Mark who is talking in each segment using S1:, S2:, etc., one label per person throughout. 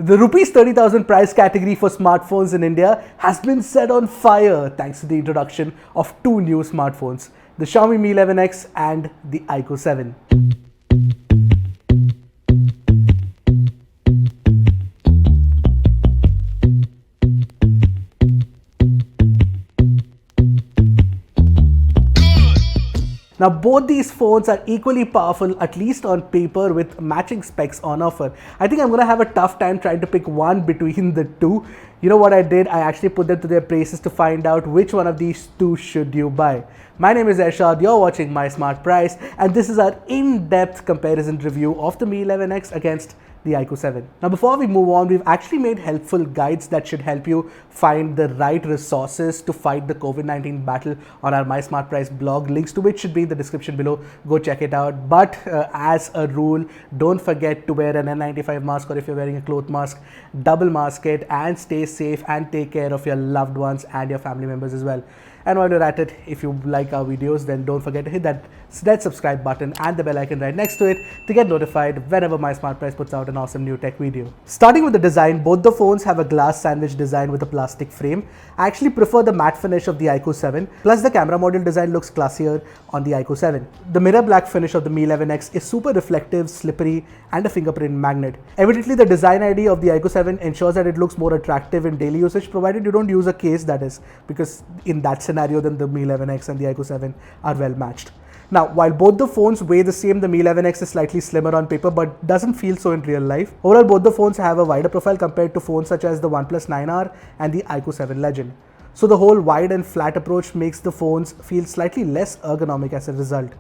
S1: The rupees 30,000 price category for smartphones in India has been set on fire thanks to the introduction of two new smartphones, the Xiaomi Mi 11X and the iQOO 7. Now both these phones are equally powerful, at least on paper, with matching specs on offer. I think I'm gonna have a tough time trying to pick one between the two. You know what I did? I actually put them to their places to find out which one of these two should you buy. My name is Ershad, you're watching My Smart Price, and this is our in-depth comparison review of the Mi 11X against the iQOO 7. Now before we move on, we've actually made helpful guides that should help you find the right resources to fight the COVID-19 battle on our My Smart Price blog, links to which should be in the description below. Go check it out. But as a rule, don't forget to wear an N95 mask, or if you're wearing a cloth mask, double mask it, and stay safe and take care of your loved ones and your family members as well. And while you're at it, if you like our videos, then don't forget to hit that red subscribe button and the bell icon right next to it to get notified whenever My Smart Price puts out an awesome new tech video. Starting with the design, both the phones have a glass sandwich design with a plastic frame. I actually prefer the matte finish of the iQOO 7, plus the camera module design looks classier on the iQOO 7. The mirror black finish of the Mi 11X is super reflective, slippery, and a fingerprint magnet. Evidently, the design idea of the iQOO 7 ensures that it looks more attractive in daily usage, provided you don't use a case, that is, because in that scenario, then the Mi 11X and the iQOO 7 are well matched. Now, while both the phones weigh the same, the Mi 11X is slightly slimmer on paper but doesn't feel so in real life. Overall, both the phones have a wider profile compared to phones such as the OnePlus 9R and the iQOO 7 Legend. So the whole wide and flat approach makes the phones feel slightly less ergonomic as a result.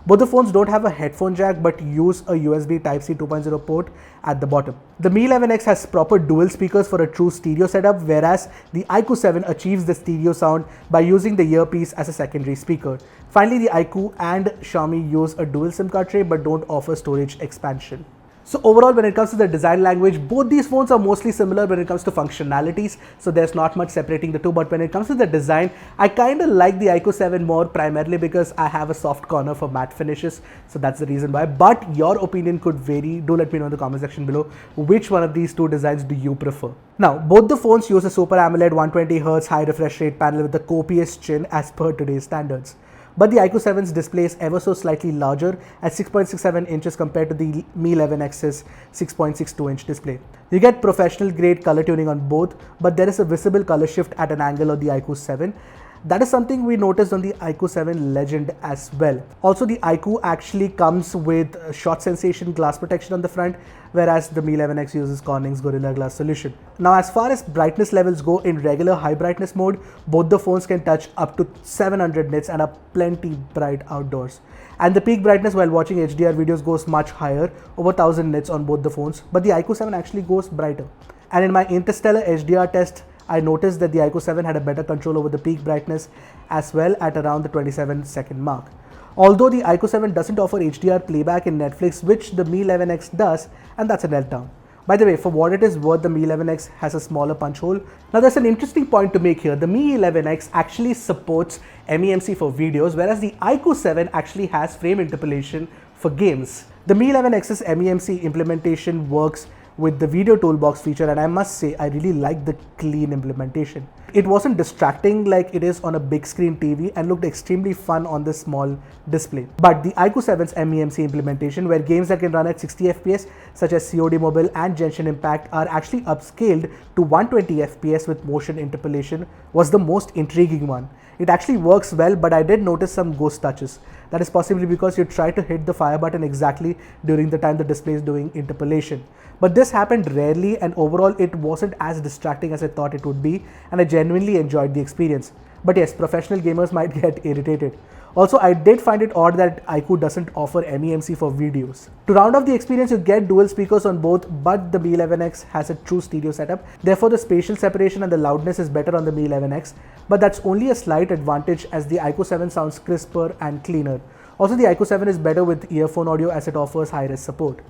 S1: Both the phones don't have a headphone jack but use a USB Type-C 2.0 port at the bottom. The Mi 11X has proper dual speakers for a true stereo setup, whereas the iQOO 7 achieves the stereo sound by using the earpiece as a secondary speaker. Finally, the iQOO and Xiaomi use a dual SIM card tray but don't offer storage expansion. So overall, when it comes to the design language, both these phones are mostly similar when it comes to functionalities, so there's not much separating the two. But when it comes to the design, I kind of like the iQOO 7 more, primarily because I have a soft corner for matte finishes, so that's the reason why. But your opinion could vary. Do let me know in the comment section below which one of these two designs do you prefer. Now, both the phones use a Super AMOLED 120Hz high refresh rate panel with a copious chin as per today's standards. But the iQOO 7's display is ever so slightly larger at 6.67 inches compared to the Mi 11X's 6.62 inch display. You get professional grade color tuning on both, but there is a visible color shift at an angle on the iQOO 7. That is something we noticed on the iQOO 7 Legend as well. Also, the iQOO actually comes with shot sensation glass protection on the front, whereas the Mi 11X uses Corning's Gorilla Glass solution. Now, as far as brightness levels go, in regular high brightness mode, both the phones can touch up to 700 nits and are plenty bright outdoors. And the peak brightness while watching HDR videos goes much higher, over 1000 nits on both the phones, but the iQOO 7 actually goes brighter. And in my Interstellar HDR test, I noticed that the iQOO 7 had a better control over the peak brightness as well at around the 27-second mark. Although the iQOO 7 doesn't offer HDR playback in Netflix, which the Mi 11X does, and that's a letdown. By the way, for what it is worth, the Mi 11X has a smaller punch hole. Now there's an interesting point to make here. The Mi 11X actually supports MEMC for videos, whereas the iQOO 7 actually has frame interpolation for games. The Mi 11X's MEMC implementation works with the video toolbox feature, and I must say I really like the clean implementation. It wasn't distracting like it is on a big screen TV and looked extremely fun on this small display. But the iQOO 7's MEMC implementation, where games that can run at 60 FPS such as COD Mobile and Genshin Impact are actually upscaled to 120 FPS with motion interpolation, was the most intriguing one. It actually works well, but I did notice some ghost touches. That is possibly because you try to hit the fire button exactly during the time the display is doing interpolation. But this happened rarely, and overall it wasn't as distracting as I thought it would be, and I genuinely enjoyed the experience. But yes, professional gamers might get irritated. Also, I did find it odd that iQOO doesn't offer MEMC for videos. To round off the experience, you get dual speakers on both, but the Mi 11X has a true stereo setup. Therefore, the spatial separation and the loudness is better on the Mi 11X, but that's only a slight advantage as the iQOO 7 sounds crisper and cleaner. Also, the iQOO 7 is better with earphone audio as it offers high-res support.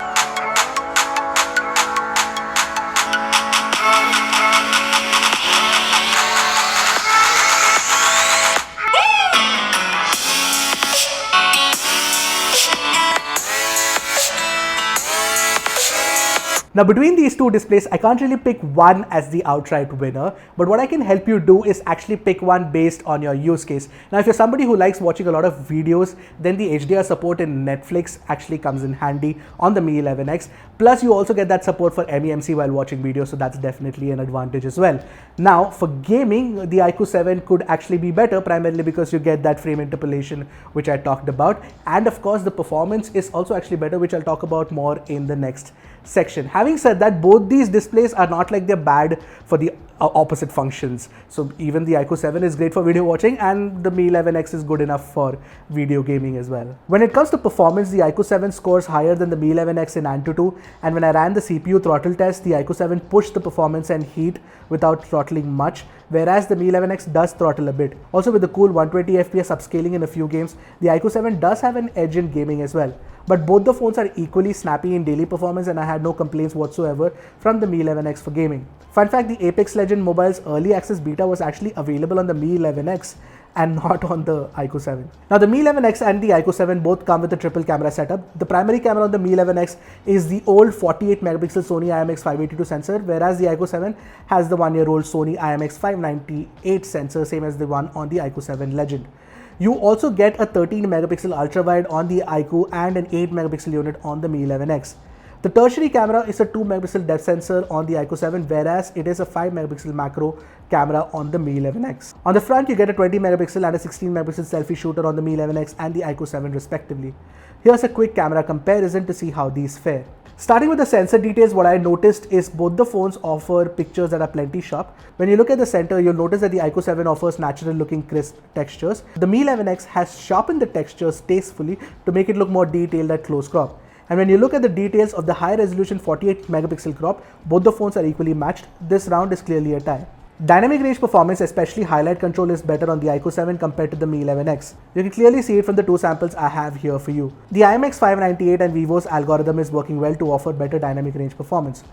S1: Now between these two displays, I can't really pick one as the outright winner, but what I can help you do is actually pick one based on your use case. Now if you're somebody who likes watching a lot of videos, then the HDR support in Netflix actually comes in handy on the Mi 11X. Plus you also get that support for MEMC while watching videos, so that's definitely an advantage as well. Now for gaming, the iQOO 7 could actually be better, primarily because you get that frame interpolation which I talked about, and of course the performance is also actually better, which I'll talk about more in the next section. Having said that, both these displays are not like they're bad for the opposite functions. So even the iQOO 7 is great for video watching, and the Mi 11X is good enough for video gaming as well. When it comes to performance, the iQOO 7 scores higher than the Mi 11X in AnTuTu, and when I ran the CPU throttle test, the iQOO 7 pushed the performance and heat without throttling much, whereas the Mi 11X does throttle a bit. Also with the cool 120 FPS upscaling in a few games, the iQOO 7 does have an edge in gaming as well. But both the phones are equally snappy in daily performance, and I had no complaints whatsoever from the Mi 11X for gaming. Fun fact, the Apex Legends Mobile's early access beta was actually available on the Mi 11X and not on the iQOO 7. Now the Mi 11X and the iQOO 7 both come with a triple camera setup. The primary camera on the Mi 11X is the old 48 megapixel Sony IMX582 sensor, whereas the iQOO 7 has the 1-year-old Sony IMX598 sensor, same as the one on the iQOO 7 Legend. You also get a 13 megapixel ultra wide on the iQOO and an 8 megapixel unit on the Mi 11X. The tertiary camera is a 2 megapixel depth sensor on the iQOO 7, whereas it is a 5 megapixel macro camera on the Mi 11X. On the front, you get a 20 megapixel and a 16 megapixel selfie shooter on the Mi 11X and the iQOO 7 respectively. Here's a quick camera comparison to see how these fare. Starting with the sensor details, what I noticed is both the phones offer pictures that are plenty sharp. When you look at the center, you'll notice that the iQOO 7 offers natural looking crisp textures. The Mi 11X has sharpened the textures tastefully to make it look more detailed at close crop. And when you look at the details of the high resolution 48 megapixel crop, both the phones are equally matched. This round is clearly a tie. Dynamic range performance, especially highlight control, is better on the iQOO 7 compared to the Mi 11X. You can clearly see it from the two samples I have here for you. The IMX598 and Vivo's algorithm is working well to offer better dynamic range performance.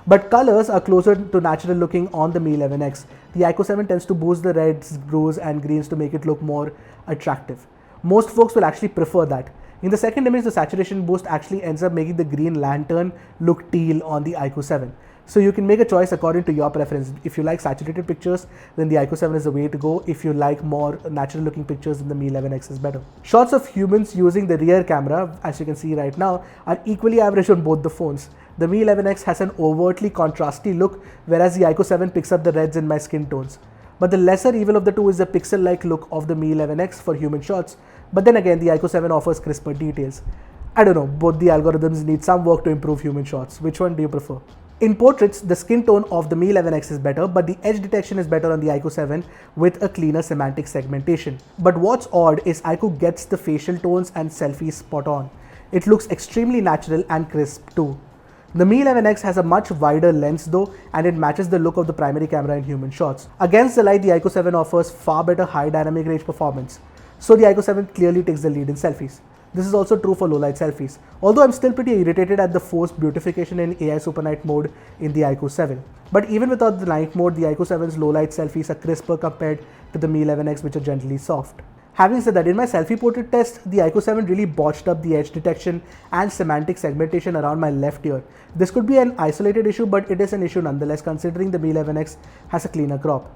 S1: But colors are closer to natural looking on the Mi 11X. The iQOO 7 tends to boost the reds, blues and greens to make it look more attractive. Most folks will actually prefer that. In the second image, the saturation boost actually ends up making the green lantern look teal on the iQOO 7. So you can make a choice according to your preference. If you like saturated pictures, then the iQOO 7 is the way to go. If you like more natural looking pictures, then the Mi 11X is better. Shots of humans using the rear camera, as you can see right now, are equally average on both the phones. The Mi 11X has an overtly contrasty look, whereas the iQOO 7 picks up the reds in my skin tones. But the lesser evil of the two is the pixel-like look of the Mi 11X for human shots. But then again, the iQOO 7 offers crisper details. I don't know, both the algorithms need some work to improve human shots. Which one do you prefer? In portraits, the skin tone of the Mi 11X is better, but the edge detection is better on the iQOO 7 with a cleaner semantic segmentation. But what's odd is iQOO gets the facial tones and selfies spot on. It looks extremely natural and crisp too. The Mi 11X has a much wider lens though, and it matches the look of the primary camera in human shots. Against the light, the iQOO 7 offers far better high dynamic range performance. So the iQOO 7 clearly takes the lead in selfies. This is also true for low light selfies. Although I'm still pretty irritated at the forced beautification in AI Super Night mode in the iQOO 7. But even without the night mode, the iQOO 7's low light selfies are crisper compared to the Mi 11X, which are generally soft. Having said that, in my selfie portrait test, the iQOO 7 really botched up the edge detection and semantic segmentation around my left ear. This could be an isolated issue, but it is an issue nonetheless, considering the Mi 11X has a cleaner crop.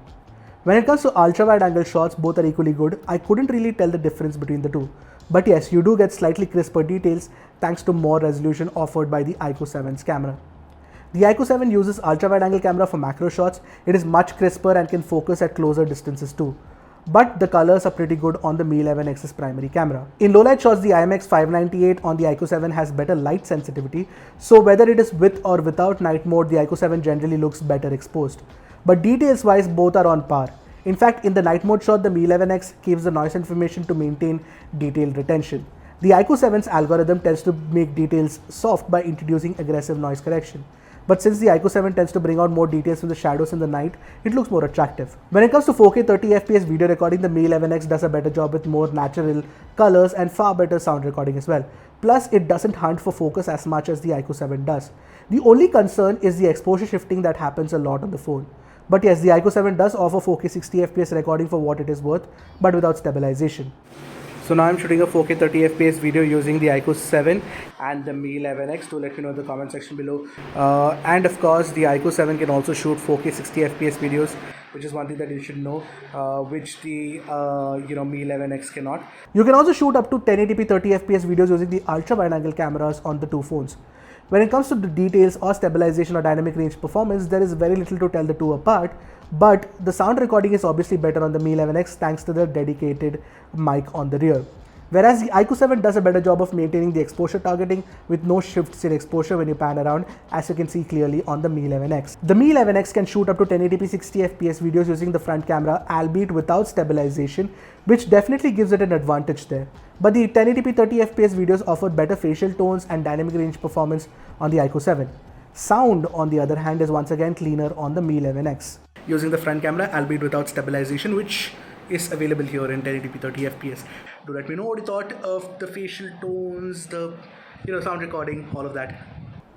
S1: When it comes to ultra-wide angle shots, both are equally good. I couldn't really tell the difference between the two. But yes, you do get slightly crisper details thanks to more resolution offered by the iQOO 7's camera. The iQOO 7 uses ultra-wide angle camera for macro shots. It is much crisper and can focus at closer distances too. But the colors are pretty good on the Mi 11X's primary camera. In low light shots, the IMX598 on the iQOO 7 has better light sensitivity, so whether it is with or without night mode, the iQOO 7 generally looks better exposed. But details wise, both are on par. In fact, in the night mode shot, the Mi 11X keeps the noise information to maintain detail retention. The iQOO 7's algorithm tends to make details soft by introducing aggressive noise correction. But since the iQOO 7 tends to bring out more details from the shadows in the night, it looks more attractive. When it comes to 4K 30fps video recording, the Mi 11X does a better job with more natural colors and far better sound recording as well. Plus, it doesn't hunt for focus as much as the iQOO 7 does. The only concern is the exposure shifting that happens a lot on the phone. But yes, the iQOO 7 does offer 4K 60fps recording for what it is worth, but without stabilization. So now I'm shooting a 4K 30 FPS video using the iQOO 7 and the Mi 11X. Do let me know in the comment section below. And of course, the iQOO 7 can also shoot 4K 60 FPS videos, which is one thing that you should know, which the Mi 11X cannot. You can also shoot up to 1080p 30 FPS videos using the ultra wide angle cameras on the two phones. When it comes to the details or stabilization or dynamic range performance, there is very little to tell the two apart, but the sound recording is obviously better on the Mi 11X thanks to the dedicated mic on the rear. Whereas the iQOO 7 does a better job of maintaining the exposure targeting with no shifts in exposure when you pan around, as you can see clearly on the Mi 11X. The Mi 11X can shoot up to 1080p 60 FPS videos using the front camera, albeit without stabilization, which definitely gives it an advantage there. But the 1080p 30 FPS videos offer better facial tones and dynamic range performance on the iQOO 7. Sound, on the other hand, is once again cleaner on the Mi 11X. Using the front camera, albeit without stabilization, which is available here in 1080p 30 FPS. Do let me know what you thought of the facial tones, the sound recording, all of that.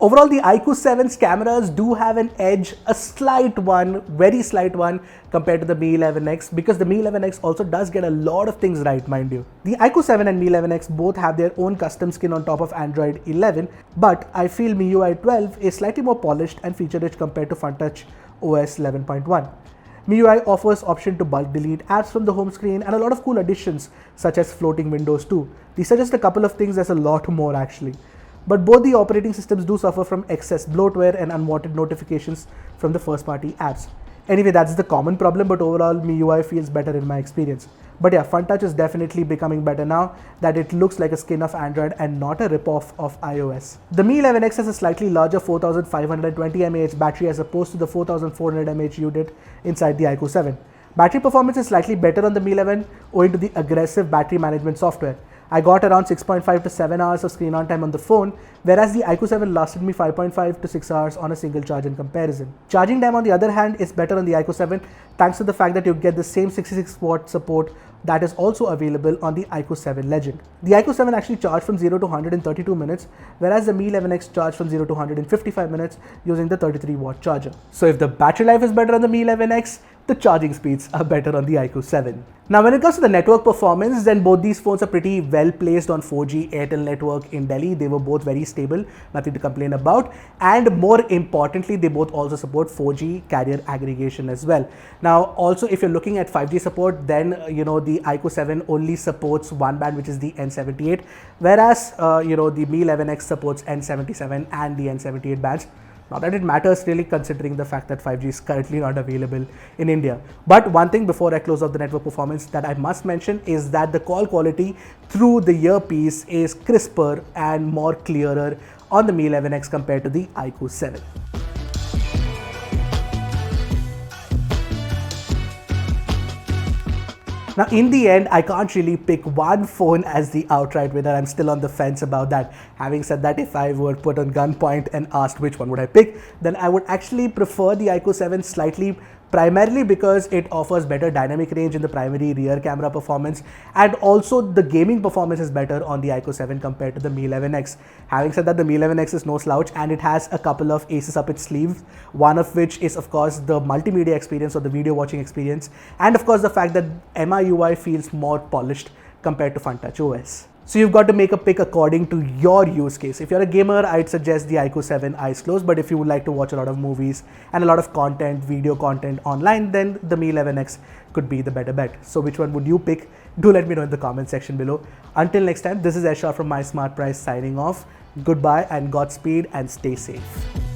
S1: Overall, the iQOO 7's cameras do have an edge, a slight one, very slight one, compared to the Mi 11X, because the Mi 11X also does get a lot of things right, mind you. The iQOO 7 and Mi 11X both have their own custom skin on top of Android 11, but I feel MIUI 12 is slightly more polished and feature-rich compared to FunTouch OS 11.1. MIUI offers option to bulk delete apps from the home screen and a lot of cool additions such as floating windows too. These are just a couple of things, there's a lot more actually. But both the operating systems do suffer from excess bloatware and unwanted notifications from the first party apps. Anyway, that's the common problem, but overall MIUI feels better in my experience. But yeah, FunTouch is definitely becoming better now that it looks like a skin of Android and not a ripoff of iOS. The Mi 11X has a slightly larger 4520 mAh battery as opposed to the 4400 mAh unit inside the iQOO 7. Battery performance is slightly better on the Mi 11 owing to the aggressive battery management software. I got around 6.5 to 7 hours of screen on time on the phone, whereas the iQOO 7 lasted me 5.5 to 6 hours on a single charge in comparison. Charging time, on the other hand, is better on the iQOO 7 thanks to the fact that you get the same 66 watt support that is also available on the iQOO 7 Legend. The iQOO 7 actually charged from 0 to 100 in 32 minutes, whereas the Mi 11X charged from 0 to 100 in 55 minutes using the 33 watt charger. So if the battery life is better on the Mi 11X, the charging speeds are better on the iQOO 7. Now when it comes to the network performance, then both these phones are pretty well placed on 4G Airtel network in Delhi. They were both very stable, nothing to complain about. And more importantly, they both also support 4G carrier aggregation as well. Now also, if you're looking at 5G support, then the iQOO 7 only supports one band, which is the N78, whereas the Mi 11X supports N77 and the N78 bands. Not that it matters really, considering the fact that 5G is currently not available in India. But one thing before I close off the network performance that I must mention is that the call quality through the earpiece is crisper and more clearer on the Mi 11X compared to the iQOO 7. Now, in the end, I can't really pick one phone as the outright winner. I'm still on the fence about that. Having said that, if I were put on gunpoint and asked which one would I pick, then I would actually prefer the iQOO 7 slightly, primarily because it offers better dynamic range in the primary rear camera performance, and also the gaming performance is better on the iQOO 7 compared to the Mi 11X. Having said that, the Mi 11X is no slouch and it has a couple of aces up its sleeve, one of which is of course the multimedia experience or the video watching experience, and of course the fact that MIUI feels more polished compared to FunTouch OS. So you've got to make a pick according to your use case. If you're a gamer, I'd suggest the iQOO 7 eyes closed, but if you would like to watch a lot of movies and a lot of content, video content online, then the Mi 11X could be the better bet. So which one would you pick? Do let me know in the comment section below. Until next time, this is Esha from My Smart Price signing off. Goodbye and Godspeed and stay safe.